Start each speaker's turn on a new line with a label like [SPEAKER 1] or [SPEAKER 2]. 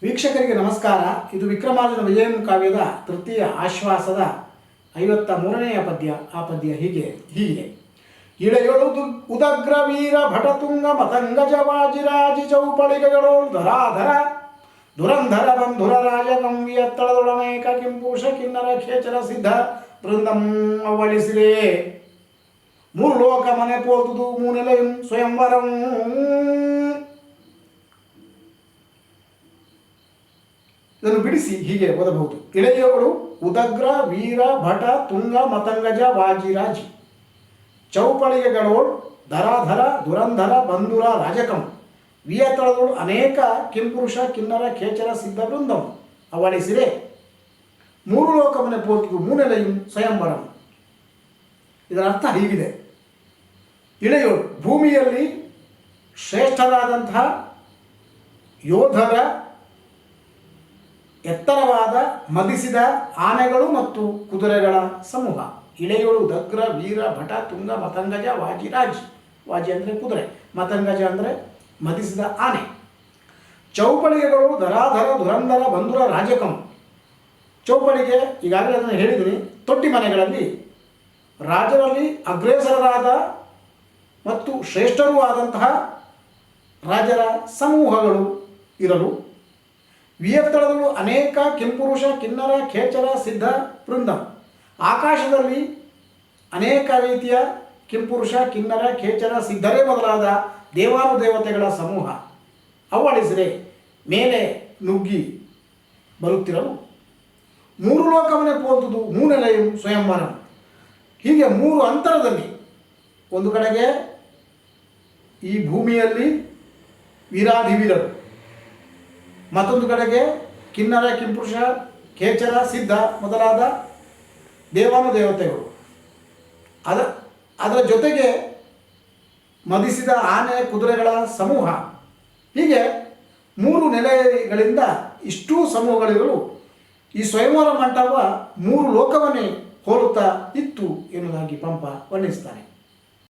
[SPEAKER 1] ವೀಕ್ಷಕರಿಗೆ ನಮಸ್ಕಾರ. ಇದು ವಿಕ್ರಮಾರ್ಜುನ ವಿಜಯಂ ಕಾವ್ಯದ ತೃತೀಯ ಆಶ್ವಾಸದ 53ನೆಯ ಪದ್ಯ. ಆ ಪದ್ಯ ಹೀಗೆ ಇಳೆಯೊಳು ಉದಗ್ರ ವೀರ ಭಟತುಂಗ ಮತಂಗಜ ವಾಜಿರಾಜಿ ಚೌಪಳಿಗೆಗಳು ಧರಾಧರ ದುರಂಧರ ಬಂಧುರ ರಾಜಗಂವಿಯತ್ತಳದೊಡಮೇಕ ಕಿಂಪುಷ ಕಿನ್ನರ ಖೇಚರ ಸಿದ್ಧ ಬೃಂದಂ ಅವಳಿಸಿದೆ. ಮೂರು ಲೋಕ ಮನೆ ಪೋತುದು ಮೂನೆಲೆಯಂ ಸ್ವಯಂವರಂ. ಇದನ್ನು ಬಿಡಿಸಿ ಹೀಗೆ ಓದಬಹುದು. ಇಳೆಯೊಳು ಉದಗ್ರ ವೀರ ಭಟ ತುಂಗ ಮತಂಗಜ ವಾಜಿರಾಜಿ ಚೌಪಳಿಗೆಗಳೋಳ್ ಧರಾಧರ ದುರಂಧರ ಬಂಧುರ ರಾಜಕಂ ವಿಯತಳದೋಳು ಅನೇಕ ಕಿಂಪುರುಷ ಕಿನ್ನರ ಖೇಚರ ಸಿದ್ಧ ಬೃಂದಂ ಅವಳಿಸಿರೆ. ಮೂರು ಲೋಕಮನೆ ಪೋತಿಗೂ ಮೂನೆಲೆಯಂ ಸ್ವಯಂವರಂ. ಇದರ ಅರ್ಥ ಹೀಗಿದೆ. ಇಳೆಯೋಳು ಭೂಮಿಯಲ್ಲಿ ಶ್ರೇಷ್ಠರಾದಂತಹ ಯೋಧರ ಎತ್ತರವಾದ ಮದಿಸಿದ ಆನೆಗಳು ಮತ್ತು ಕುದುರೆಗಳ ಸಮೂಹ. ಇಳೆಯೋಳು ಉದಗ್ರ ವೀರ ಭಟ ತುಂಗ ಮತಂಗಜ ವಾಜಿರಾಜಿ. ವಾಜಿ ಅಂದರೆ ಕುದುರೆ, ಮತಂಗಜ ಅಂದರೆ ಮದಿಸಿದ ಆನೆ. ಚೌಪಳಿಗೆಗಳು ಧರಾಧರ ದುರಂಧರ ಬಂಧುರ ರಾಜಕಂ. ಚೌಪಳಿಗೆ ಈಗಾಗಲೇ ಅದನ್ನು ಹೇಳಿದ್ದೀನಿ. ತೊಟ್ಟಿ ಮನೆಗಳಲ್ಲಿ ರಾಜರಲ್ಲಿ ಅಗ್ರೇಸರರಾದ ಮತ್ತು ಶ್ರೇಷ್ಠರೂ ಆದಂತಹ ರಾಜರ ಸಮೂಹಗಳು ಇರಲು, ವಿಯತ್ತಳದಳು ಅನೇಕ ಕಿಂಪುರುಷ ಕಿನ್ನರ ಖೇಚರ ಸಿದ್ಧ ಬೃಂದ. ಆಕಾಶದಲ್ಲಿ ಅನೇಕ ರೀತಿಯ ಕಿಂಪುರುಷ ಕಿನ್ನರ ಖೇಚರ ಸಿದ್ಧರೇ ಮೊದಲಾದ ದೇವಾನುದೇವತೆಗಳ ಸಮೂಹ ಅವಳಿಸಿರೆ ಮೇಲೆ ನುಗ್ಗಿ ಬರುತ್ತಿರಲು. ಮೂರು ಲೋಕವನ್ನೇ ಪೋತುದು ಮೂನೆಲೆಯಂ ಸ್ವಯಂವರಂ. ಹೀಗೆ ಮೂರು ಅಂತರದಲ್ಲಿ, ಒಂದು ಕಡೆಗೆ ಈ ಭೂಮಿಯಲ್ಲಿ ವೀರಾಧಿವೀರರು, ಮತ್ತೊಂದು ಕಡೆಗೆ ಕಿನ್ನರ ಕಿಂಪುರುಷ ಖೇಚರ ಸಿದ್ಧ ಮೊದಲಾದ ದೇವಾನುದೇವತೆಗಳು, ಅದರ ಜೊತೆಗೆ ಮದಿಸಿದ ಆನೆ ಕುದುರೆಗಳ ಸಮೂಹ. ಹೀಗೆ ಮೂರು ನೆಲೆಗಳಿಂದ ಇಷ್ಟೂ ಸಮೂಹಗಳಿಗಳು ಈ ಸ್ವಯಂವರ ಮಂಟಪ ಮೂರು ಲೋಕವನ್ನೇ ಹೋಲುತ್ತಾ ಇತ್ತು ಎನ್ನುವುದಾಗಿ ಪಂಪ ವರ್ಣಿಸ್ತಾನೆ.